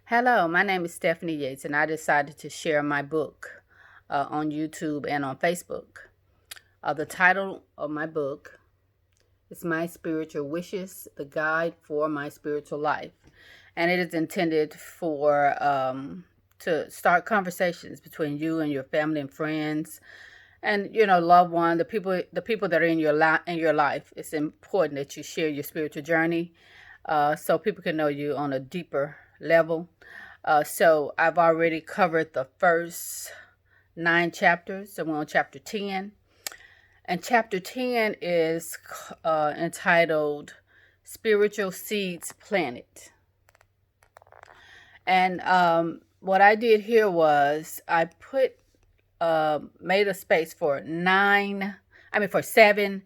Hello, my name is Stephanie Yates, and I decided to share my book on YouTube and on Facebook. The title of my book is My Spiritual Wishes, The Guide for My Spiritual Life. And it is intended for to start conversations between you and your family and friends and loved one, the people that are in your life. It's important that you share your spiritual journey so people can know you on a deeper level. So I've already covered the first 9 chapters. So we're on chapter 10. And chapter 10 is entitled Spiritual Seeds Planted. And what I did here was I made a space for seven,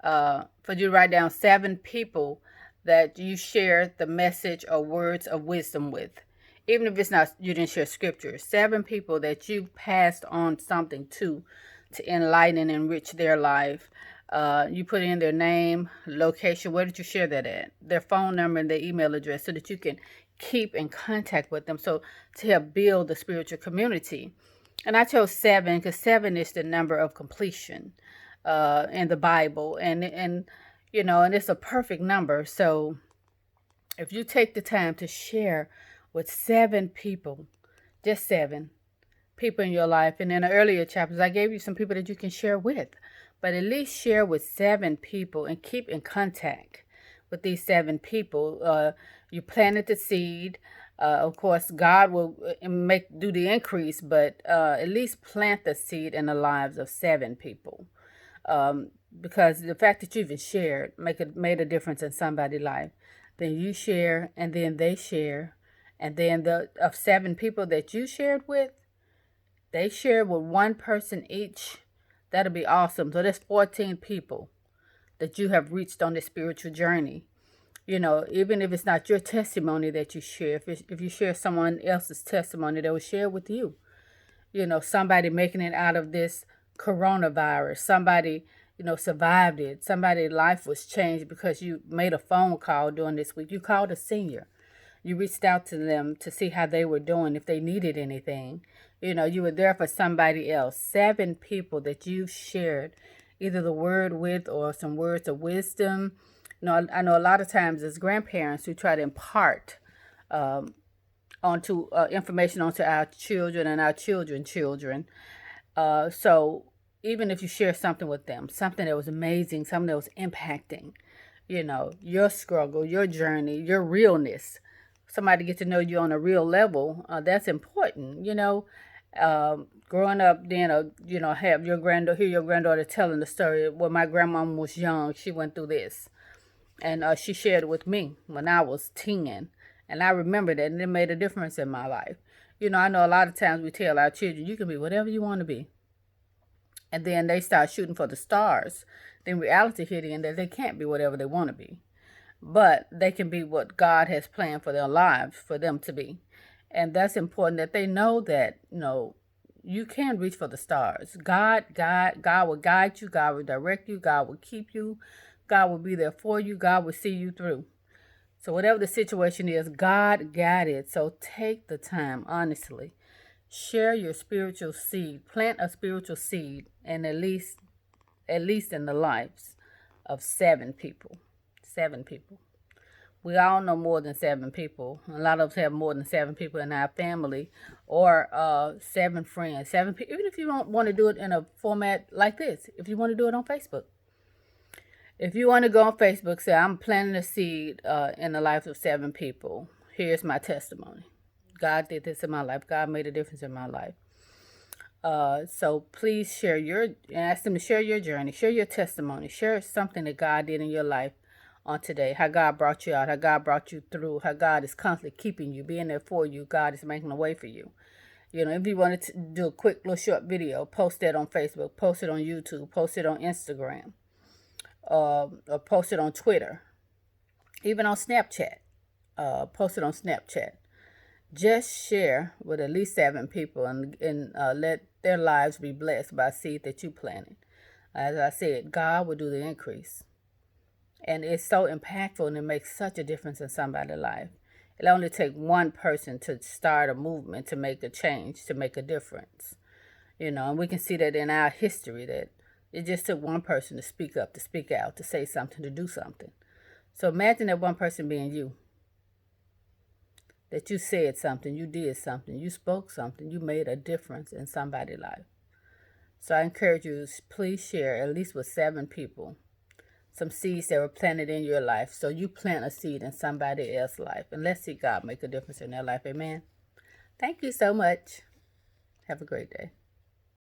for you to write down 7 people that you share the message or words of wisdom with. Even if it's not, you didn't share scripture, 7 people that you passed on something to enlighten and enrich their life. You put in their name, location, where did you share that at, their phone number and their email address, so that you can keep in contact with them, so to help build the spiritual community. And I chose 7 because 7 is the number of completion in the Bible, and it's a perfect number. So if you take the time to share with 7 people, just 7 people in your life, and in the earlier chapters, I gave you some people that you can share with, but at least share with 7 people and keep in contact with these 7 people. You planted the seed. Of course, God will do the increase, but at least plant the seed in the lives of 7 people, because the fact that you even shared made a difference in somebody's life. Then you share, and then they share, and then the of 7 people that you shared with, they share with one person each. That'll be awesome. So there's 14 people that you have reached on this spiritual journey. Even if it's not your testimony that you share, if you share someone else's testimony, they will share with you. Somebody making it out of this coronavirus, somebody, survived it, somebody's life was changed because you made a phone call during this week. You called a senior. You reached out to them to see how they were doing, if they needed anything. You were there for somebody else. 7 people that you shared either the word with or some words of wisdom. I know a lot of times as grandparents who try to impart onto information onto our children and our children's children. So even if you share something with them, something that was amazing, something that was impacting, your struggle, your journey, your realness, somebody get to know you on a real level, that's important. Growing up, then have hear your granddaughter telling the story. When my grandmama was young, she went through this, and she shared it with me when I was 10, and I remember that, and it made a difference in my life. I know a lot of times we tell our children, you can be whatever you want to be, and then they start shooting for the stars. Then reality hit in that they can't be whatever they want to be, but they can be what God has planned for their lives for them to be. And that's important, that they know that, you can reach for the stars. God will guide you. God will direct you. God will keep you. God will be there for you. God will see you through. So whatever the situation is, God got it. So take the time, honestly. Share your spiritual seed. Plant a spiritual seed, and at least in the lives of 7 people. 7 people. We all know more than 7 people. A lot of us have more than 7 people in our family, or 7 friends. 7 people. Even if you don't want to do it in a format like this, if you want to do it on Facebook. If you want to go on Facebook, say, I'm planting a seed in the life of 7 people. Here's my testimony. God did this in my life. God made a difference in my life. So please ask them to share your journey, share your testimony, share something that God did in your life on today, how God brought you out, how God brought you through, how God is constantly keeping you, being there for you. God is making a way for you. If you wanted to do a quick little short video, post that on Facebook, post it on YouTube, post it on Instagram, or post it on Twitter, even on Snapchat. Post it on Snapchat. Just share with at least 7 people, and let their lives be blessed by seed that you planted. As I said, God will do the increase. And it's so impactful, and it makes such a difference in somebody's life. It only takes one person to start a movement, to make a change, to make a difference. And we can see that in our history, that it just took one person to speak up, to speak out, to say something, to do something. So imagine that one person being you. That you said something, you did something, you spoke something, you made a difference in somebody's life. So I encourage you, please share at least with 7 people some seeds that were planted in your life. So you plant a seed in somebody else's life, and let's see God make a difference in their life. Amen. Thank you so much. Have a great day.